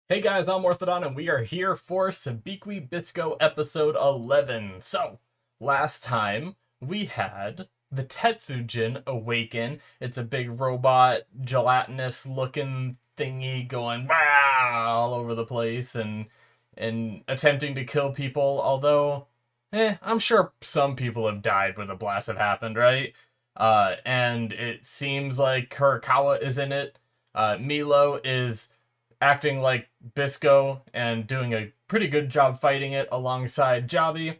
Hey guys, I'm Morthadon, and we are here for Sabikui Bisco episode 11. So, last time we had the Tetsujin awaken. It's a big robot, gelatinous looking thingy going all over the place and attempting to kill people. Although, I'm sure some people have died where the blasts have happened, right? And it seems like Kurikawa is in it. Milo is acting like Bisco and doing a pretty good job fighting it alongside Javi.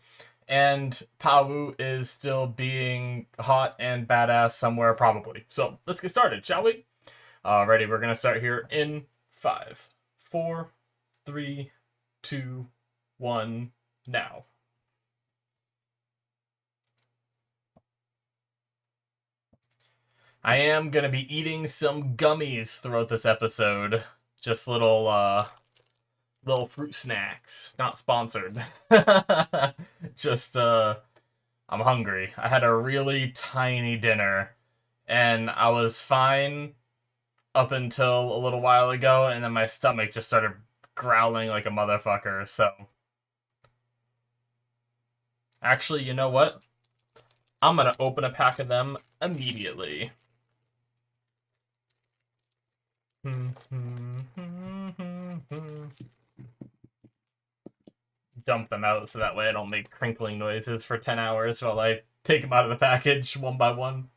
And Pawu is still being hot and badass somewhere, probably. So let's get started, shall we? Alrighty, we're gonna start here in 5, 4, 3, 2, 1, now. I am gonna be eating some gummies throughout this episode. Just little fruit snacks. Not sponsored. Just I'm hungry. I had a really tiny dinner and I was fine up until a little while ago, and then my stomach just started growling like a motherfucker. So actually, you know what? I'm gonna open a pack of them immediately. Dump them out so that way I don't make crinkling noises for 10 hours while I take them out of the package one by one.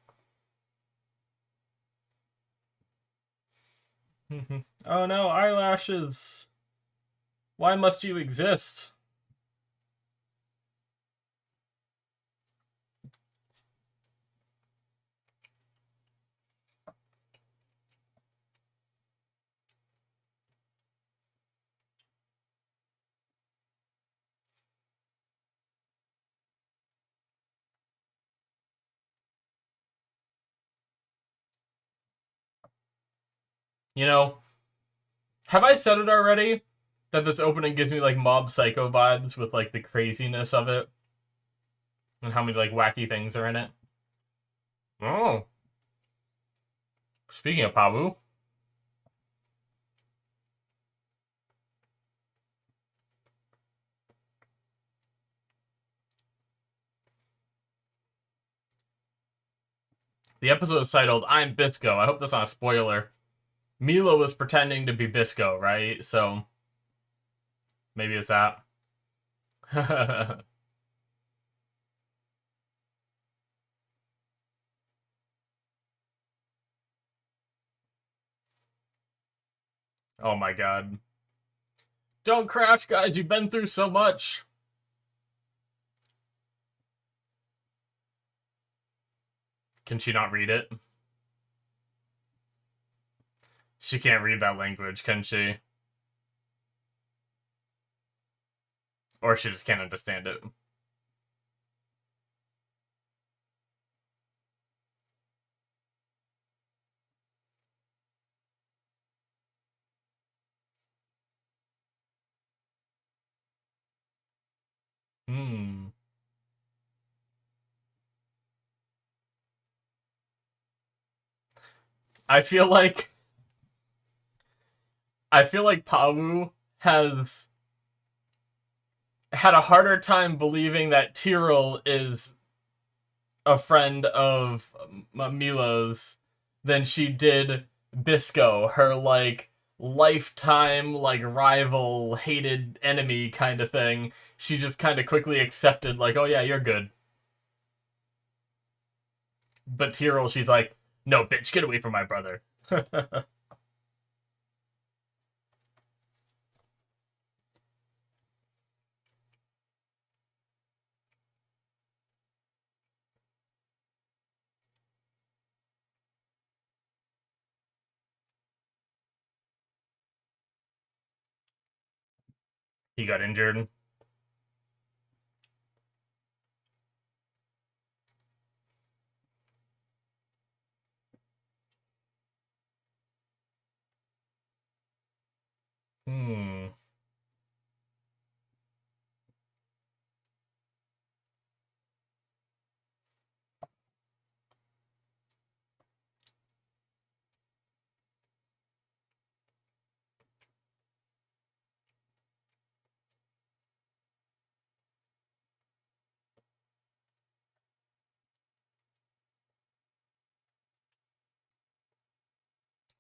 Oh no, eyelashes! Why must you exist? You know, have I said it already? That this opening gives me like Mob Psycho vibes with like the craziness of it and how many like wacky things are in it. Oh, speaking of Pabu, the episode is titled "I'm Bisco." I hope that's not a spoiler. Milo was pretending to be Bisco, right? So maybe it's that. Oh my god! Don't crash, guys. You've been through so much. Can she not read it? She can't read that language, can she? Or she just can't understand it. Hmm. I feel like I feel like Pawu has had a harder time believing that Tyrell is a friend of Milo's than she did Bisco, her like lifetime like rival, hated enemy kind of thing. She just kind of quickly accepted like, "Oh yeah, you're good." But Tyrell, she's like, "No, bitch, get away from my brother." He got injured. Hmm.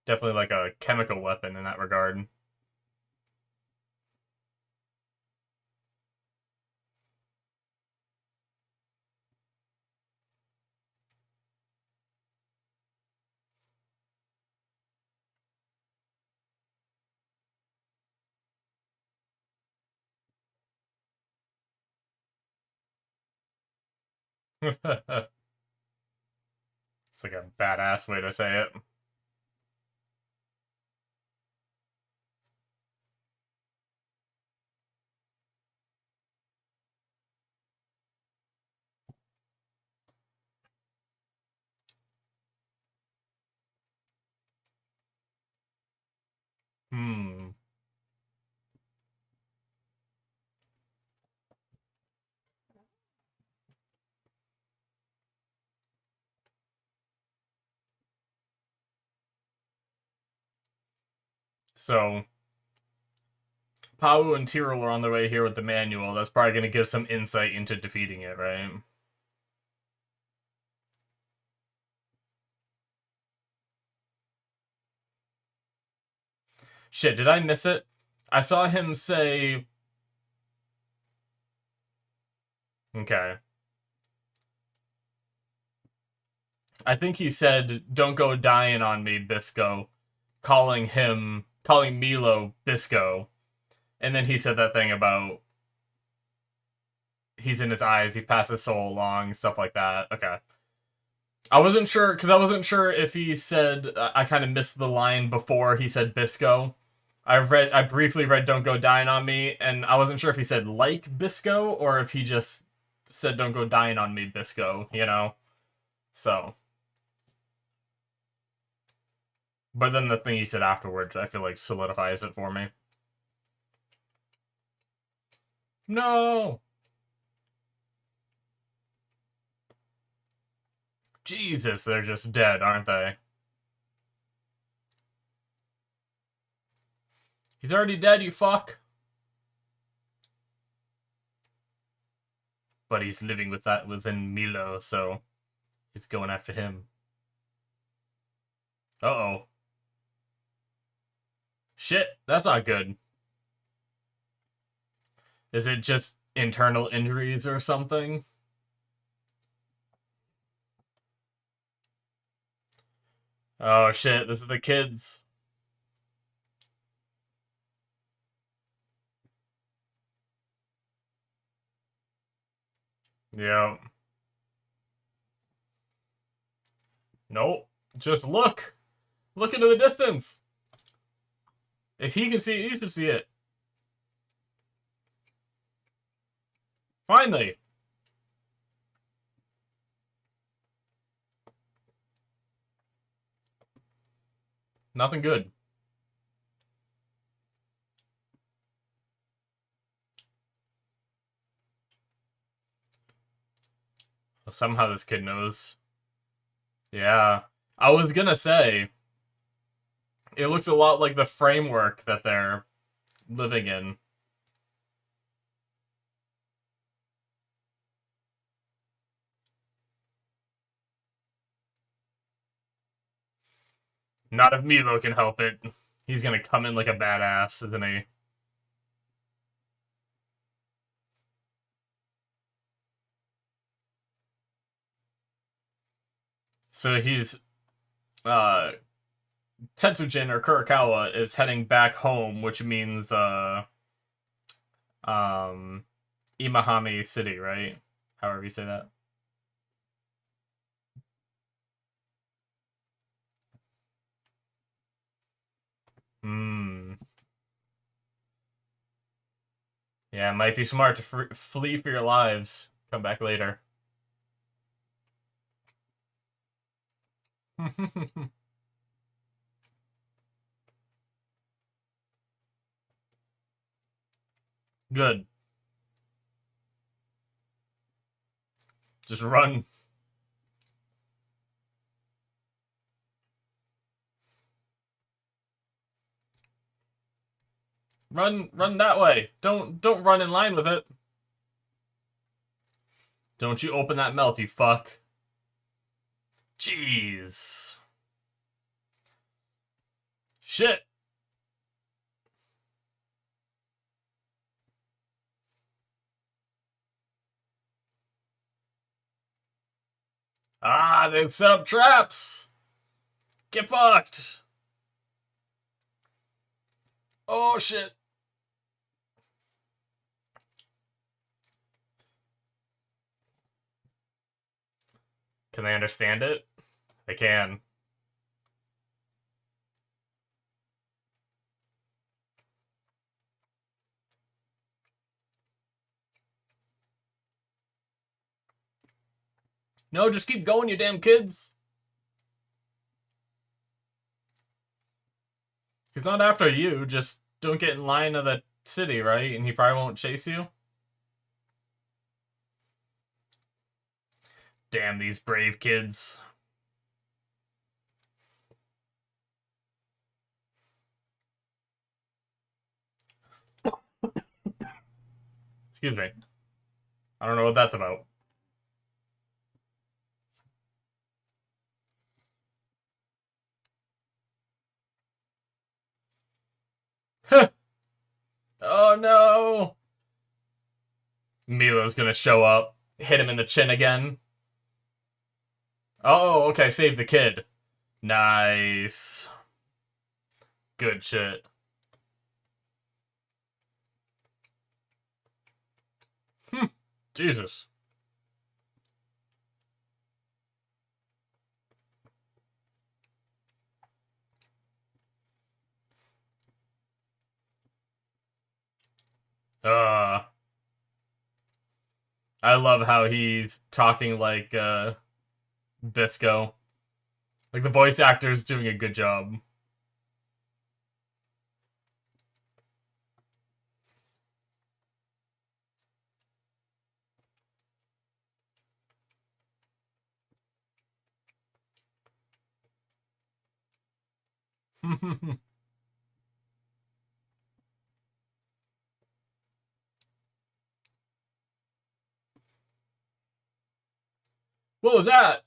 Definitely like a chemical weapon in that regard. It's like a badass way to say it. Hmm. So, Pau and Tyrell are on their way here with the manual. That's probably going to give some insight into defeating it, right? Shit, did I miss it? I saw him say... Okay. I think he said, "Don't go dying on me, Bisco," calling Milo Bisco. And then he said that thing about he's in his eyes, he passes soul along, stuff like that. Okay. I wasn't sure, because I wasn't sure if he said, I kind of missed the line before he said Bisco. I briefly read "Don't go dying on me," and I wasn't sure if he said like Bisco, or if he just said "Don't go dying on me, Bisco," you know? So. But then the thing he said afterwards, I feel like solidifies it for me. No! Jesus, they're just dead, aren't they? He's already dead, you fuck. But he's living with that within Milo, so he's going after him. Uh-oh. Shit, that's not good. Is it just internal injuries or something? Oh shit, this is the kids. Yeah. Nope. Just look. Look into the distance. If he can see it, you should see it. Finally. Nothing good. Well, somehow this kid knows. Yeah. I was gonna say, it looks a lot like the framework that they're living in. Not if Milo can help it. He's gonna come in like a badass, isn't he? So he's Tetsujin or Kurikawa is heading back home, which means um Imahami City, right? However you say that. Hmm. Yeah, it might be smart to flee for your lives. Come back later. Good. Just run. Run that way. Don't run in line with it. Don't you open that mouth, you fuck. Jeez. Shit. Ah, they've set up traps. Get fucked. Oh, shit. Can they understand it? They can. No, just keep going, you damn kids. He's not after you. Just don't get in line of the city, right? And he probably won't chase you. Damn these brave kids. Excuse me. I don't know what that's about. Oh no! Milo's gonna show up, hit him in the chin again. Oh, okay, save the kid. Nice. Good shit. Jesus. I love how he's talking like Bisco. Like the voice actor's doing a good job. What was that?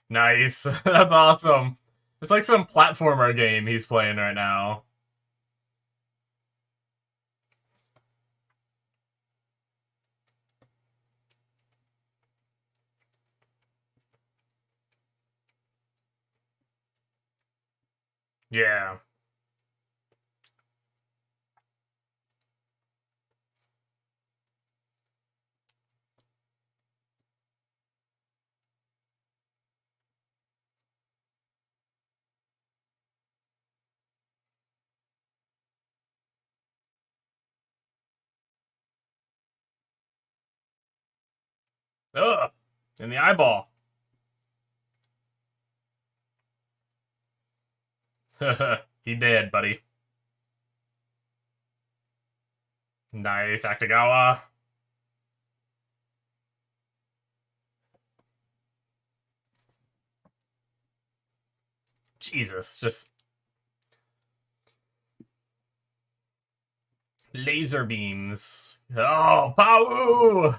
Nice. That's awesome. It's like some platformer game he's playing right now. Yeah. Ugh. In the eyeball. He did, buddy. Nice, Akutagawa. Jesus, just laser beams. Oh, Pau!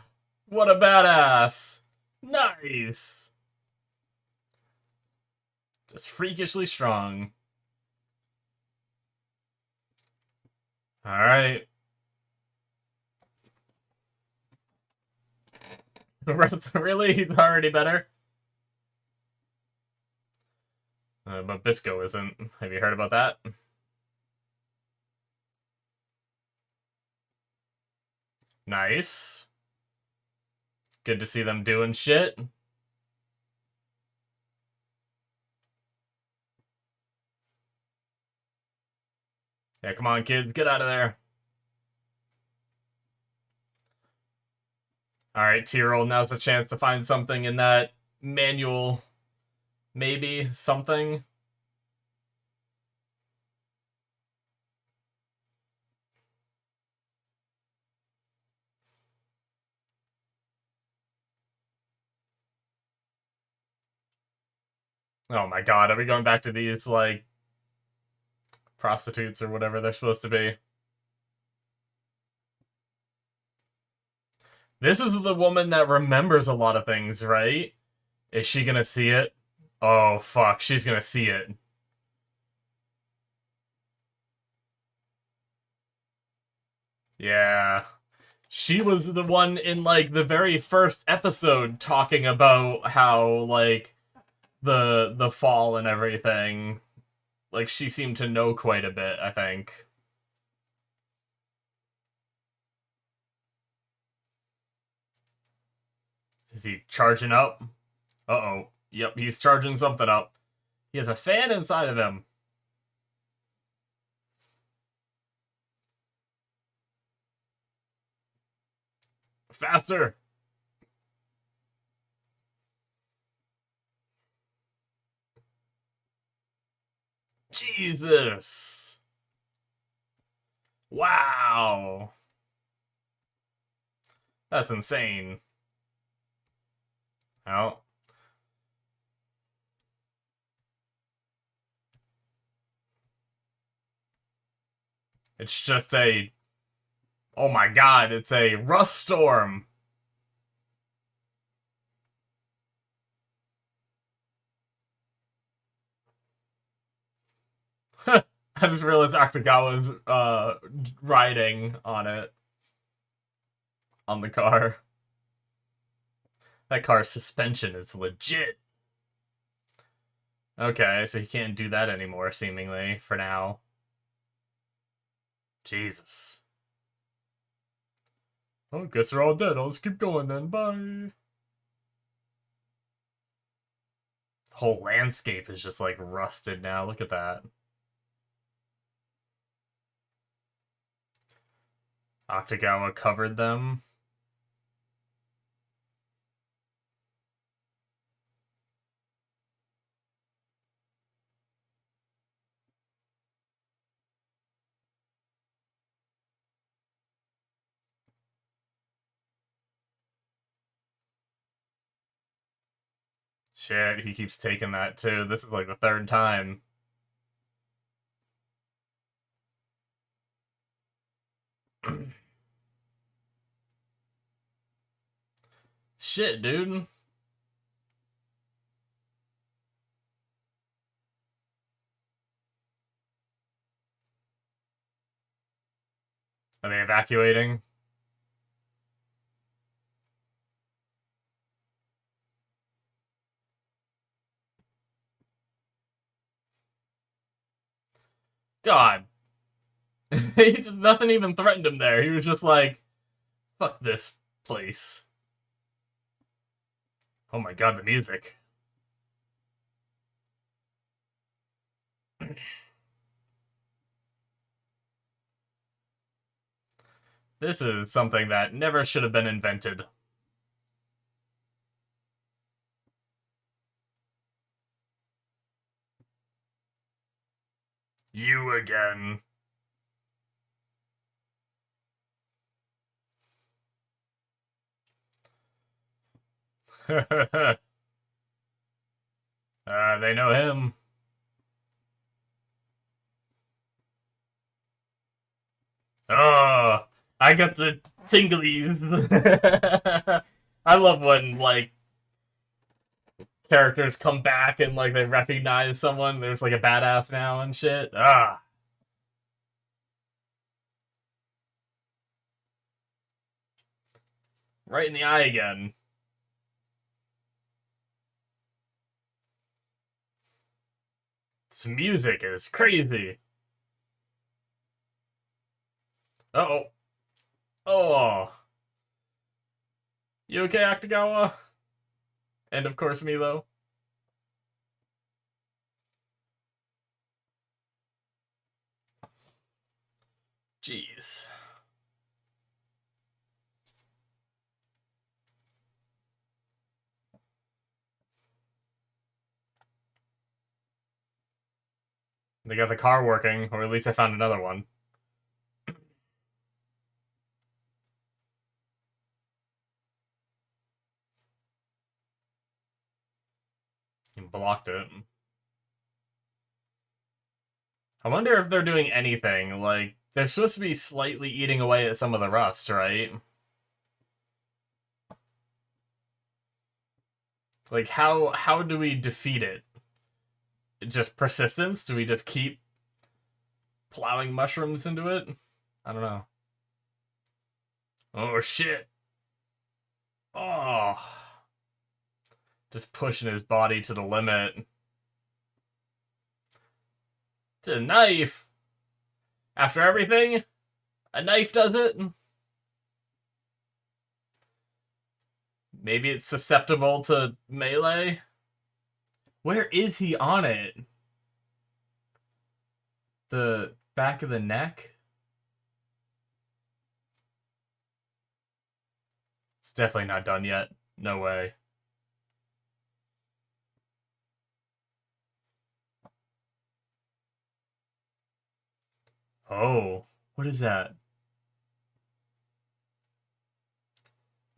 What a badass. Nice. Just freakishly strong. Alright. Really? He's already better? But Bisco isn't. Have you heard about that? Nice. Good to see them doing shit. Yeah, come on, kids. Get out of there. Alright, Tyrell, now's the chance to find something in that manual. Maybe something. Oh my god, are we going back to these, like, prostitutes or whatever they're supposed to be? This is the woman that remembers a lot of things, right? Is she gonna see it? Oh, fuck. She's gonna see it. Yeah. She was the one in, like, the very first episode talking about how, like, the fall and everything. Like, she seemed to know quite a bit, I think. Is he charging up? Uh-oh. Yep, he's charging something up. He has a fan inside of him. Faster! Jesus! Wow! That's insane. Oh. It's just a... Oh my god, it's a rust storm! I just realized Akutagawa's riding on it. On the car. That car's suspension is legit. Okay, so he can't do that anymore, seemingly, for now. Jesus. Oh, guess they're all dead. I'll just keep going then. Bye. The whole landscape is just, like, rusted now. Look at that. Akutagawa covered them. Shit, he keeps taking that too. This is like the third time. Shit, dude. Are they evacuating? God. He just, nothing even threatened him there. He was just like, fuck this place. Oh my god, the music. This is something that never should have been invented. You again. They know him. Oh, I got the tinglies. I love when, like, characters come back and, like, they recognize someone. There's, like, a badass now and shit. Ah. Right in the eye again. This music is crazy. Uh-oh. Oh. You okay, Akutagawa? And of course Milo. Jeez. They got the car working, or at least I found another one. You blocked it. I wonder if they're doing anything. Like, they're supposed to be slightly eating away at some of the rust, right? Like, how do we defeat it? Just persistence? Do we just keep plowing mushrooms into it? I don't know. Oh, shit. Oh. Just pushing his body to the limit. It's a knife. After everything, a knife does it. Maybe it's susceptible to melee. Where is he on it? The back of the neck? It's definitely not done yet. No way. Oh, what is that?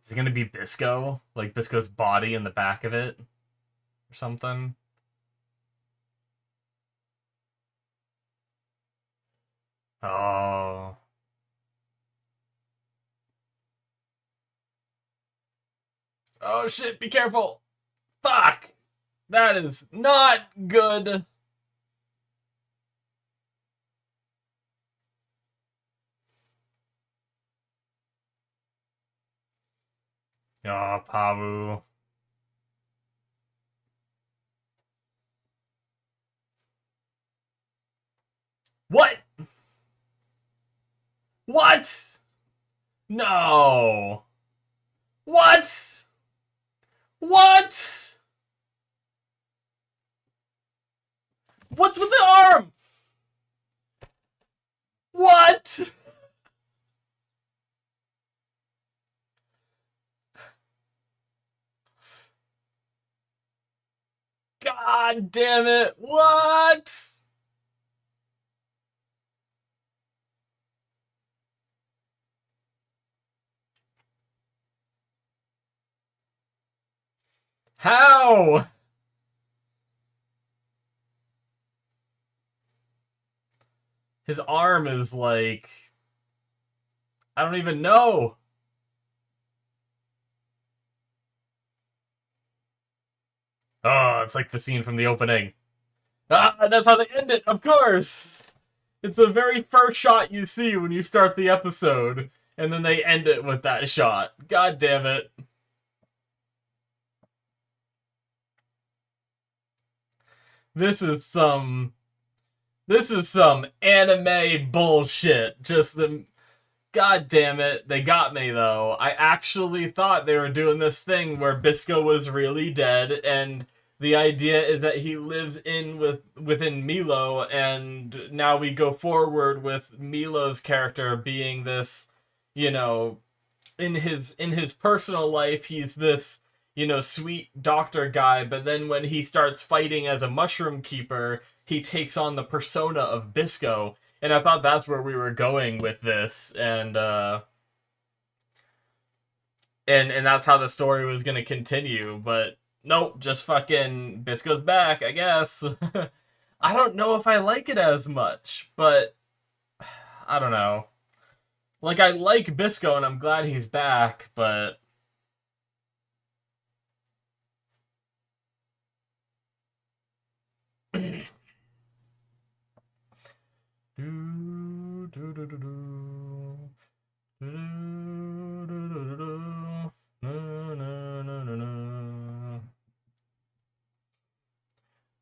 Is it gonna be Bisco? Like Bisco's body in the back of it? Or something? Oh. Oh shit, be careful! Fuck! That is not good! Oh, Pabu. What? What? No. What? What? What's with the arm? What? God damn it. What? How? His arm is like... I don't even know. Oh, it's like the scene from the opening. Ah, that's how they end it, of course! It's the very first shot you see when you start the episode, and then they end it with that shot. God damn it. This is some anime bullshit. Just the... God damn it, they got me though. I actually thought they were doing this thing where Bisco was really dead, and the idea is that he lives within Milo, and now we go forward with Milo's character being this, you know, in his personal life, he's this, you know, sweet doctor guy, but then when he starts fighting as a mushroom keeper, he takes on the persona of Bisco. And I thought that's where we were going with this, and that's how the story was gonna continue, but nope, just fucking Bisco's back, I guess. I don't know if I like it as much, but I don't know. Like, I like Bisco and I'm glad he's back, but...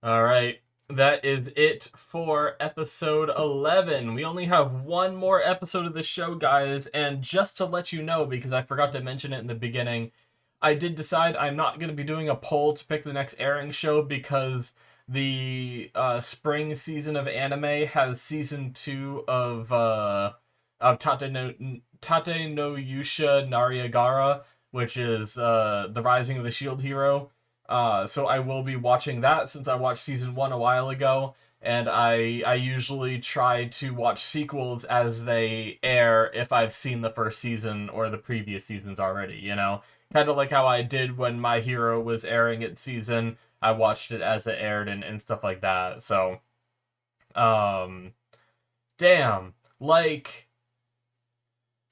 Alright, that is it for episode 11. We only have one more episode of this show, guys, and just to let you know, because I forgot to mention it in the beginning, I did decide I'm not going to be doing a poll to pick the next airing show because the spring season of anime has season 2 of Tate no Yusha Nariagara, which is The Rising of the Shield Hero. So I will be watching that since I watched season 1 a while ago, and I usually try to watch sequels as they air if I've seen the first season or the previous seasons already, you know? Kind of like how I did when My Hero was airing its season. I watched it as it aired and stuff like that. So, damn. Like,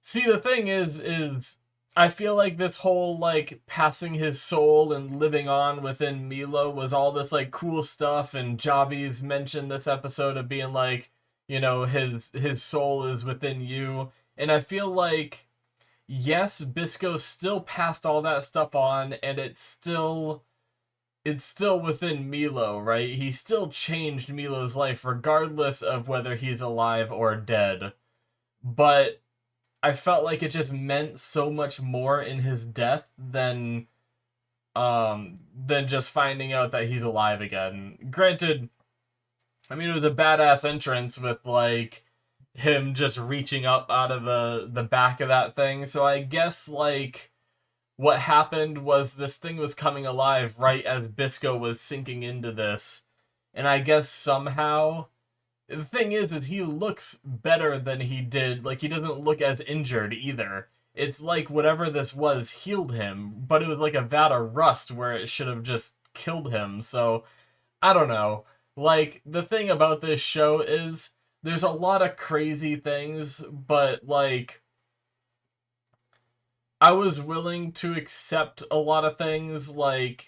see, the thing is I feel like this whole like passing his soul and living on within Milo was all this like cool stuff, and Jobbies mentioned this episode of being like, his soul is within you. And I feel like yes, Bisco still passed all that stuff on, and it's still within Milo, right? He still changed Milo's life regardless of whether he's alive or dead. But I felt like it just meant so much more in his death than just finding out that he's alive again. Granted, I mean it was a badass entrance with like him just reaching up out of the back of that thing. So I guess like what happened was this thing was coming alive right as Bisco was sinking into this. And I guess somehow the thing is he looks better than he did. Like, he doesn't look as injured either. It's like whatever this was healed him, but it was like a vat of rust where it should have just killed him. So, I don't know. Like, the thing about this show is there's a lot of crazy things, but like, I was willing to accept a lot of things, like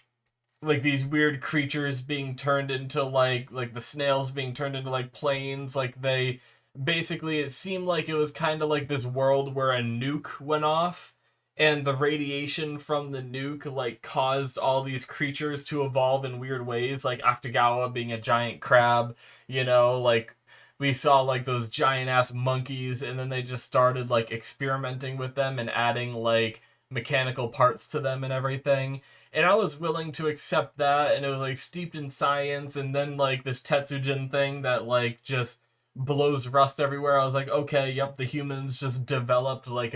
these weird creatures being turned into like the snails being turned into like planes. Like, they basically, it seemed like it was kind of like this world where a nuke went off, and the radiation from the nuke like caused all these creatures to evolve in weird ways, like Octogawa being a giant crab. Like, we saw like those giant ass monkeys, and then they just started like experimenting with them and adding like mechanical parts to them and everything. And I was willing to accept that, and it was like steeped in science. And then like this Tetsujin thing that like just blows rust everywhere, I was like, okay, yep, the humans just developed like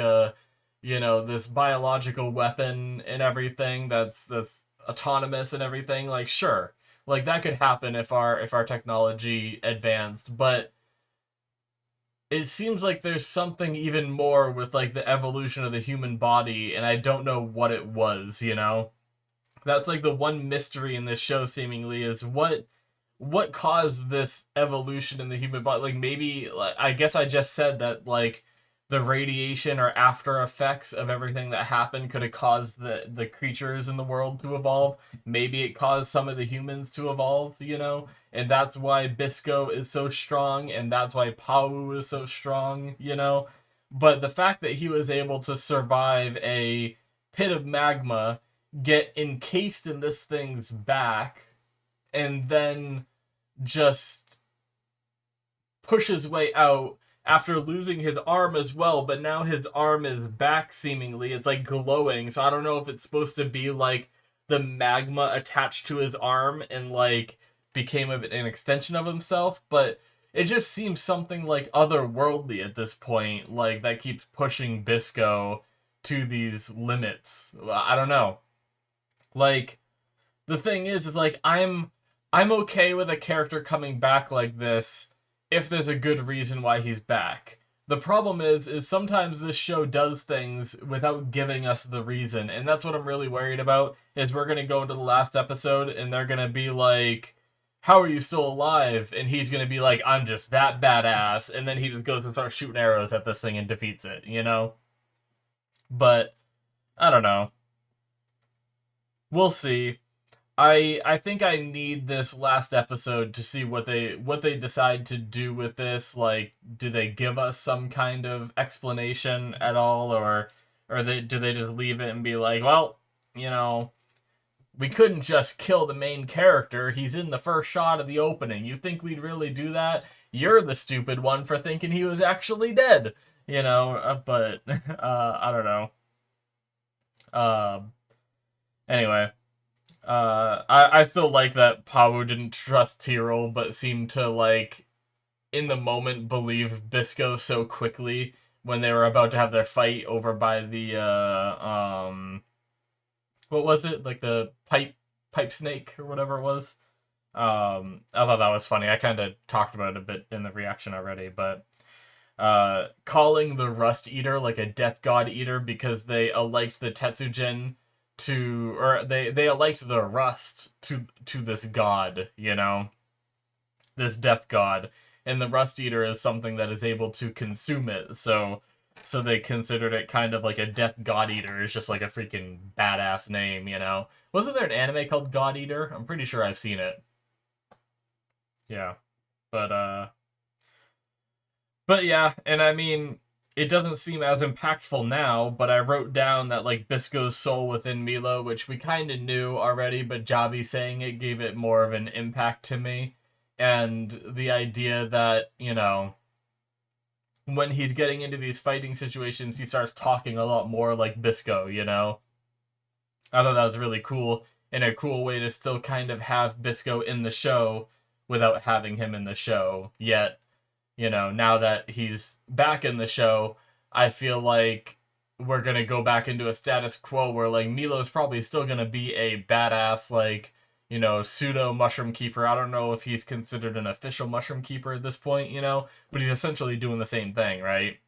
this biological weapon and everything that's autonomous and everything. Like, sure, like that could happen if our technology advanced. But it seems like there's something even more with like the evolution of the human body, and I don't know what it was. That's like the one mystery in this show, seemingly, is what caused this evolution in the human body. Like, maybe, like, I guess I just said that like the radiation or after effects of everything that happened could have caused the creatures in the world to evolve. Maybe it caused some of the humans to evolve. And that's why Bisco is so strong, and that's why Pau is so strong. But the fact that he was able to survive a pit of magma, get encased in this thing's back, and then just push his way out after losing his arm as well. But now his arm is back, seemingly. It's like glowing, so I don't know if it's supposed to be like the magma attached to his arm and like became an extension of himself. But it just seems something like otherworldly at this point, like that keeps pushing Bisco to these limits. I don't know. Like, the thing is like I'm okay with a character coming back like this if there's a good reason why he's back. The problem is sometimes this show does things without giving us the reason, and that's what I'm really worried about. Is we're gonna go into the last episode and they're gonna be like, how are you still alive? And he's gonna be like, I'm just that badass, and then he just goes and starts shooting arrows at this thing and defeats it. But I don't know. We'll see. I think I need this last episode to see what they decide to do with this. Like, do they give us some kind of explanation at all, or do they just leave it and be like, well, you know, we couldn't just kill the main character. He's in the first shot of the opening. You think we'd really do that? You're the stupid one for thinking he was actually dead. But I don't know. Um. Anyway. I still like that Pau didn't trust Tyrell, but seemed to, like, in the moment, believe Bisco so quickly when they were about to have their fight over by the, what was it? Like, the pipe snake, or whatever it was. I thought that was funny. I kind of talked about it a bit in the reaction already, but, calling the Rust Eater, like, a Death God Eater because they liked the Tetsujin or they liked the rust to this god, this death god, and the Rust Eater is something that is able to consume it. So So they considered it kind of like a Death God Eater. It's just like a freaking badass name, you know? Wasn't there an anime called God Eater? I'm pretty sure I've seen it. Yeah. But, But yeah, and I mean, it doesn't seem as impactful now, but I wrote down that, like, Bisco's soul within Milo, which we kind of knew already, but Jabi saying it gave it more of an impact to me. And the idea that, you know, when he's getting into these fighting situations, he starts talking a lot more like Bisco, you know? I thought that was really cool, and a cool way to still kind of have Bisco in the show without having him in the show, yet you know, now that he's back in the show, I feel like we're gonna go back into a status quo where, like, Milo's probably still gonna be a badass, like, you know, pseudo mushroom keeper. I don't know if he's considered an official mushroom keeper at this point, you know, but he's essentially doing the same thing, right?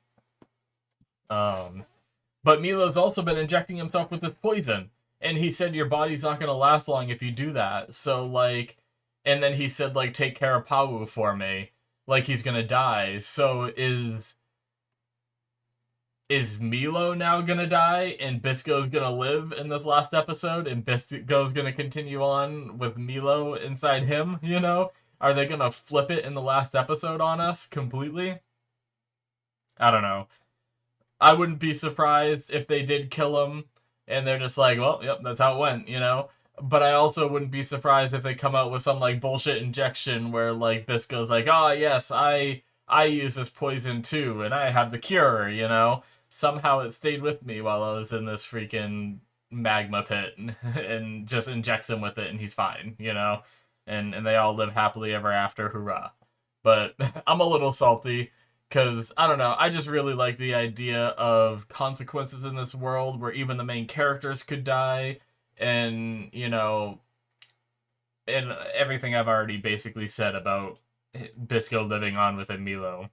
Um, but Milo's also been injecting himself with this poison, and he said your body's not gonna last long if you do that. So, like, and then he said, like, take care of Pawu for me, like he's gonna die. So is Milo now gonna die and Bisco's gonna live in this last episode and Bisco's gonna continue on with Milo inside him, you know? Are they gonna flip it in the last episode on us completely? I don't know. I wouldn't be surprised if they did kill him and they're just like, well, yep, that's how it went, you know? But I also wouldn't be surprised if they come out with some, like, bullshit injection where, like, Bisco's like, oh, yes, I use this poison too, and I have the cure, you know? Somehow it stayed with me while I was in this freaking magma pit and just injects him with it and he's fine, you know? And they all live happily ever after, hurrah. But I'm a little salty because, I don't know, I just really like the idea of consequences in this world where even the main characters could die, and, you know, and everything I've already basically said about Bisco living on within Milo.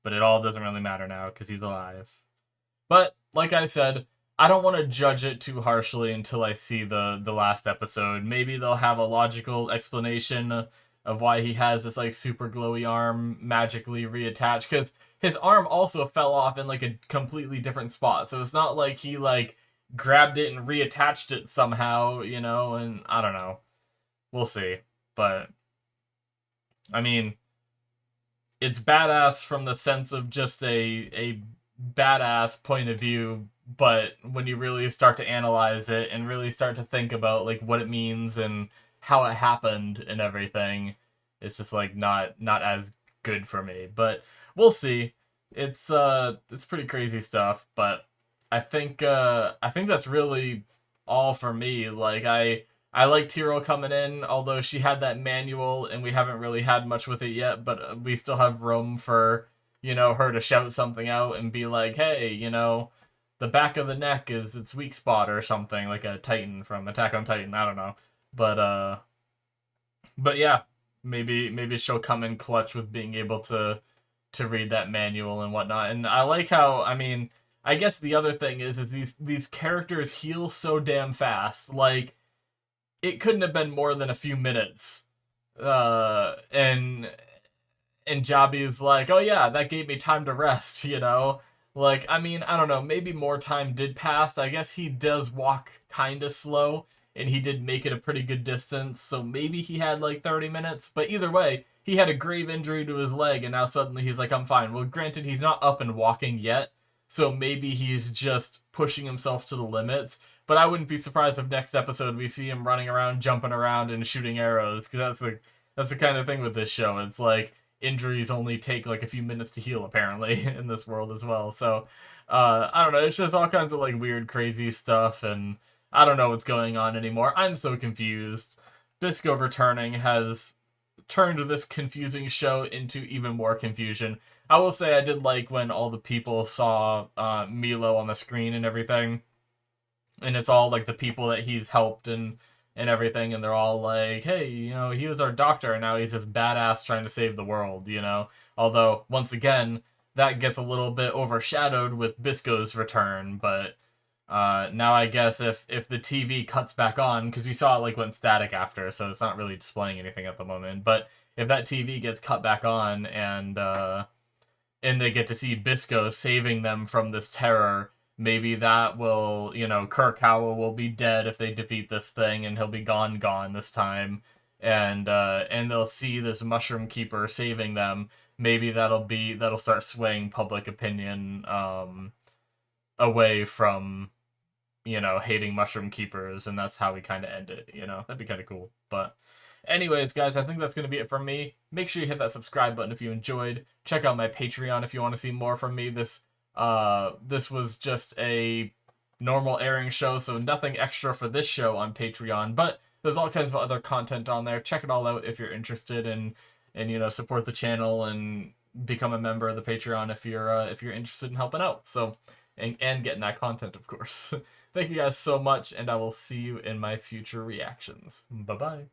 But it all doesn't really matter now because he's alive. But, like I said, I don't want to judge it too harshly until I see the last episode. Maybe they'll have a logical explanation of why he has this, like, super glowy arm magically reattached. Because his arm also fell off in, like, a completely different spot. So it's not like he, like, grabbed it and reattached it somehow, you know? And I don't know. We'll see. But, I mean, it's badass from the sense of just a badass point of view, but when you really start to analyze it and really start to think about, like, what it means and how it happened and everything, it's just, like, not as good for me. But we'll see. It's pretty crazy stuff, but I think that's really all for me. Like, I like Tiro coming in, although she had that manual and we haven't really had much with it yet, but we still have room for, you know, her to shout something out and be like, hey, you know, the back of the neck is its weak spot or something, like a Titan from Attack on Titan, I don't know. But yeah, maybe she'll come in clutch with being able to read that manual and whatnot. And I like how, I mean, I guess the other thing is these characters heal so damn fast. Like, it couldn't have been more than a few minutes. And Jabi's like, oh yeah, that gave me time to rest, you know? Like, I mean, I don't know, maybe more time did pass. I guess he does walk kinda slow, and he did make it a pretty good distance, so maybe he had like 30 minutes. But either way, he had a grave injury to his leg, and now suddenly he's like, I'm fine. Well, granted, he's not up and walking yet, so maybe he's just pushing himself to the limits. But I wouldn't be surprised if next episode we see him running around, jumping around, and shooting arrows, because that's the kind of thing with this show. It's like injuries only take like a few minutes to heal, apparently, in this world as well. So, I don't know. It's just all kinds of like weird, crazy stuff, and I don't know what's going on anymore. I'm so confused. Bisco returning has turned this confusing show into even more confusion. I will say I did like when all the people saw Milo on the screen and everything, and it's all like the people that he's helped and everything, and they're all like, hey, you know, he was our doctor and now he's this badass trying to save the world, you know? Although, once again, that gets a little bit overshadowed with Bisco's return, but now I guess if the TV cuts back on, because we saw it like went static after, so it's not really displaying anything at the moment, but if that TV gets cut back on and they get to see Bisco saving them from this terror. Maybe that will, Kurkawa will be dead if they defeat this thing, and he'll be gone this time. And they'll see this Mushroom Keeper saving them. Maybe that'll start swaying public opinion away from, hating Mushroom Keepers, and that's how we kind of end it, That'd be kind of cool. But anyways, guys, I think that's going to be it from me. Make sure you hit that subscribe button if you enjoyed. Check out my Patreon if you want to see more from me. This was just a normal airing show, so nothing extra for this show on Patreon, but there's all kinds of other content on there. Check it all out if you're interested, and support the channel and become a member of the Patreon if you're interested in helping out. So and getting that content, of course. Thank you guys so much, and I will see you in my future reactions. Bye-bye.